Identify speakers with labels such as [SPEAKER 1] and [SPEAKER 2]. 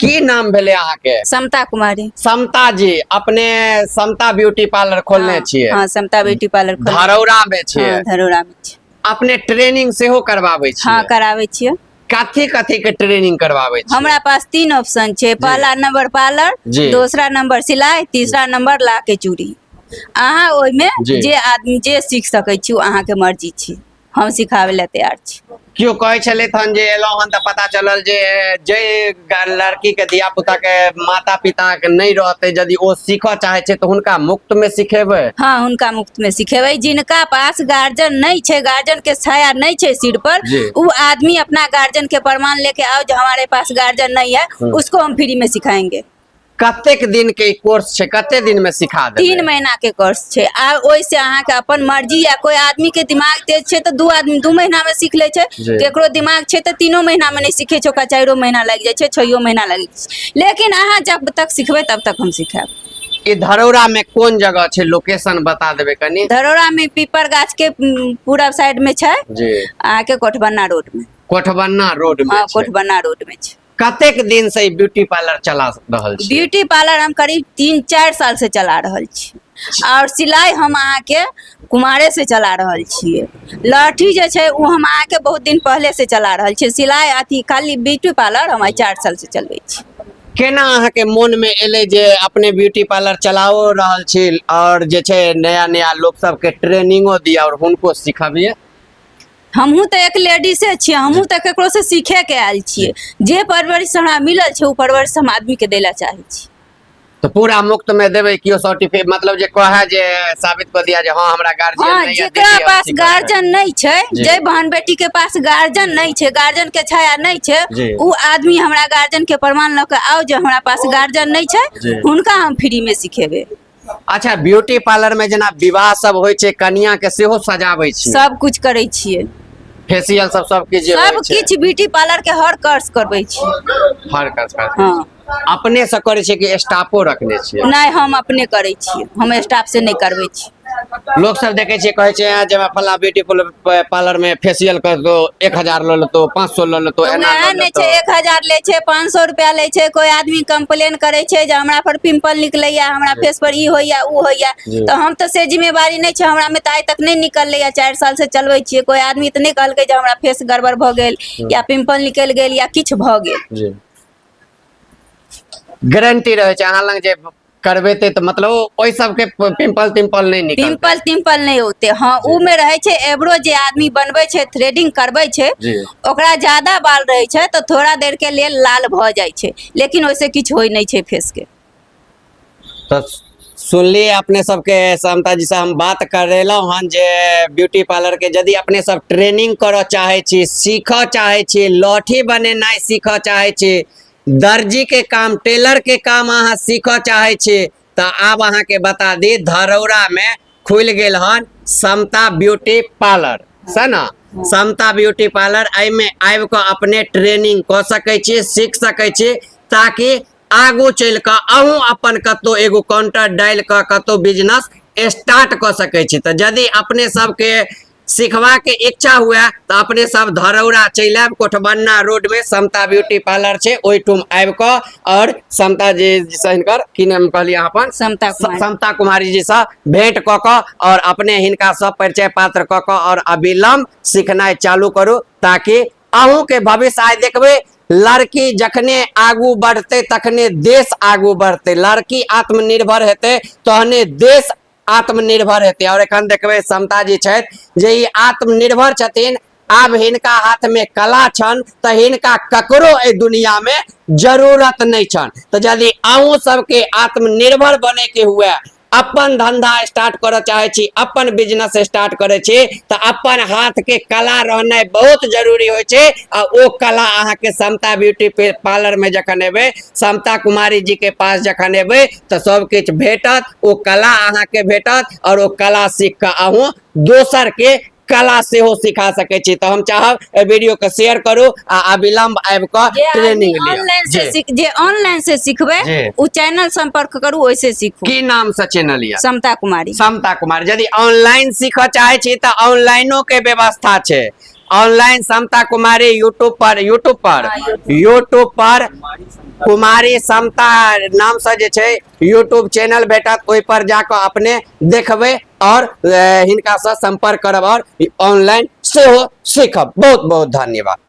[SPEAKER 1] की नाम भेले अहाँ के?
[SPEAKER 2] समता कुमारी।
[SPEAKER 1] समता जी, अपने समता ब्यूटी पार्लर खोलने छियै?
[SPEAKER 2] हाँ, समता ब्यूटी पार्लर
[SPEAKER 1] धरौरा में छियै?
[SPEAKER 2] धरौरा में छियै।
[SPEAKER 1] अपने ट्रेनिंग सेहो करवाबै छियै?
[SPEAKER 2] हाँ, करावे छियै।
[SPEAKER 1] कथी कथी के ट्रेनिंग करवाबै छियै?
[SPEAKER 2] हमरा पास 3 ऑप्शन छे। पहला नंबर पार्लर, दूसरा नंबर सिलाई, तीसरा नंबर ला के चूड़ी। अहाँ ओइ में जे आदमी जे सीख सकै छी अहाँ के मर्जी छी, हम सिखावे ला तैयार छी।
[SPEAKER 1] क्यों कहे छले हन जे एलो हन त पता चलल जे जे लड़की के धिया पुता के माता पिता के नहीं रहते, यदि वो सीख चाहे छे तो हुनका मुफ्त में सिखेबे?
[SPEAKER 2] हाँ, हुनका मुफ्त में सिखेबे। जिनका पास गार्जियन नहीं छे, गार्जियन के छाया नहीं छे सिर पर, वो आदमी अपना गार्जियन के प्रमाण लेके आओ जो हमारे पास गार्जियन नहीं है, उसको हम फ्री में सिखाएंगे।
[SPEAKER 1] कतेक दिन के कोर्स छे? कते दिन में सिखा देबे?
[SPEAKER 2] 3 महीना के कोर्स छे। आ ओइ से अहाँ के अपन मर्जी, या कोई आदमी के दिमाग तेज छे तो 2 महीना में सीख ले छे, केकरो दिमाग छे तो 3 महीना में नहीं सीखे छे, 4 महीना लग जाए छे, 6 महीना लग जाए छे। लेकिन अहाँ जब तक सिखबे तब तक हम सिखाएब।
[SPEAKER 1] ये धरौरा में कौन जगह छे? लोकेशन बता देबे कनी।
[SPEAKER 2] धरौरा में पीपर गाछ के पूरब साइड में छे जी, आके कोठबन्ना रोड में।
[SPEAKER 1] कोठबन्ना रोड में?
[SPEAKER 2] हाँ, कोठबन्ना रोड में छे।
[SPEAKER 1] कतेक दिन से ब्यूटी पार्लर चला रहल छी?
[SPEAKER 2] ब्यूटी पार्लर हम करीब 3-4 साल से चला रहल छी। और सिलाई हम अहाँ के कुमारे से चला रहल छिए। लहठी जे छे वो हम अहाँ के बहुत दिन पहले से चला रहल छी। सिलाई अथी खाली ब्यूटी पार्लर हम 4 साल से चलबै छी।
[SPEAKER 1] केना अहाँ के मन में एले जे अपने ब्यूटी पार्लर चलाओ रहल छी और जे छे नया नया लोग सब के ट्रेनिंगो दिया और हुनको सिखाबिए?
[SPEAKER 2] हमहू तो एक लेडीसे छियै, हमहू तो केकरो से सीखे के आयल छियै। जे परवरिश हमरा मिलल छे, वो परवरिश हम आदमी के देला चाहे छी।
[SPEAKER 1] तो पूरा मुफ्त में देबे कि सर्टिफिकेट, मतलब जे कहे जे साबित कर दिया जे हां हमरा गार्जियन नहीं है?
[SPEAKER 2] जेकरा पास गार्जियन नहीं छे, जे बहन बेटी के पास गार्जियन नहीं छे, गार्जियन के छाया नहीं छे, वो आदमी हमरा गार्जियन के प्रमाण लेके आओ जो हमरा पास गार्जियन नहीं छे, उनका हम फ्री में सिखेबे।
[SPEAKER 1] अच्छा, ब्यूटी पार्लर में जना विवाह सब होय छे, कन्या के सेहो सजाबै छी?
[SPEAKER 2] सब कुछ करे छिए।
[SPEAKER 1] फेशियल सब किछ?
[SPEAKER 2] सब किछ ब्यूटी पार्लर के हर कोर्स करबै छी।
[SPEAKER 1] हर कोर्स?
[SPEAKER 2] हाँ।
[SPEAKER 1] अपने से करे छे कि स्टाफो रखने छिए?
[SPEAKER 2] नहीं, हम अपने करे छिए, हम स्टाफ से नहीं करबै छी।
[SPEAKER 1] लोग सब देखे छे कहे छे जे फला ब्यूटी पार्लर में फेशियल कर दो 1000 ले लो तो 500 ले लो तो एना
[SPEAKER 2] नहीं छे। 1000 ले छे, 500 रुपया ले छे। कोई आदमी कंप्लेन करे छे जे हमरा पर पिंपल निकलैया, हमरा फेस पर ई होइया ऊ होइया, तो हम तो से जिम्मेवारी नहीं छे। हमरा में तो आज तक नहीं निकलैया, 4 साल से चलबै छिए। कोई आदमी तो नहीं कहलकै जे हमरा फेस गड़बड़ भ गेल या पिंपल निकल गेल या किछ भ गेल।
[SPEAKER 1] गारंटी रहे छे अहाँ लंग जे करबेते तो मतलब ओइ सब के पिंपल तिंपल नहीं निकलते?
[SPEAKER 2] पिंपल नहीं होते। हाँ, ऊ में रहे छे एब्रो जे आदमी बनबै छे, थ्रेडिंग करबै छे, ओकरा ज्यादा बाल रहे छे तो थोड़ा देर के लिए लाल भ जाय छे, लेकिन ओइसे किछ होय नहीं छे फेस के।
[SPEAKER 1] तो सुनलिए अपने सबके समता जी से हम बात करेलो हन जे ब्यूटी पार्लर के यदि अपने सब ट्रेनिंग करो चाहे छी, सीख चाहे छी, लहठी बनेनाइ सीख चाहे छी, दर्जी के काम, टेलर के काम अहाँ सीख चाहे छी, तो अब अहाँ के बता दी धरौरा में खुल गेल हन समता ब्यूटी पार्लर है ना। समता ब्यूटी पार्लर में आबि के अपने ट्रेनिंग कर सके छी, सीख सके छी, ताकि आगू चल के अहूँ अपन कतो एगो काउंटर डाल के कतो बिजनेस स्टार्ट कर सके छी। तो यदि अपने सबके सिखवा के इच्छा हुआ तो अपने सब धरौरा चल आब, कोठबन्ना रोड में समता ब्यूटी पार्लर छे, ओइ ठुम आबि के और समता जी से हिनकर की नाम कहलिए अपन? समता कुमारी जी से भेंट क के और अपने हिनका सब परिचय पात्र क के और अविलंब सीखनाइ चालू करू, ताकि अहूँ के भविष्य आइ देखबे लड़की जखने आगू बढ़ते तखने देश आगू बढ़ते, लड़की आत्मनिर्भर हेते तहने देश आत्मनिर्भर हेते। और एखन देखबे समता जी छथि जे ई आत्मनिर्भर छथिन, आब हिनका हाथ में कला छन तो हिनका ककरो ए दुनिया में जरूरत नहीं छन। तो यदि अहूँ सबके आत्मनिर्भर बने के हुए, अपन धंधा स्टार्ट करे चाहे छी, अपन बिजनेस स्टार्ट करे छी, तो अपन हाथ के कला रहना बहुत जरूरी होय छे। आ ओ कला अहाँ के समता ब्यूटी पार्लर में जखन एबे, समता कुमारी जी के पास जखन एबे तो सब कुछ भेटत, ओ कला अहाँ के भेटत और ओ कला सीख के अहूँ दोसर के कला से हो सिखा सके छी। तो हम चाहब ए वीडियो के शेयर करू आ अविलंब आबि के ट्रेनिंग
[SPEAKER 2] जे ऑनलाइन से सीखबे उ चैनल संपर्क करू, ओइसे सीखू।
[SPEAKER 1] की नाम से चैनल या?
[SPEAKER 2] समता कुमारी।
[SPEAKER 1] समता कुमारी। यदि ऑनलाइन सीख चाहे छी तो ऑनलाइनो के व्यवस्था छे, ऑनलाइन समता कुमारी यूट्यूब पर कुमारी समता नाम से जे छै यूट्यूब चैनल भेटत, ओहि पर जाकर अपने देखबे और हिनका से संपर्क करब और ऑनलाइन सेहो सीखब। बहुत बहुत धन्यवाद।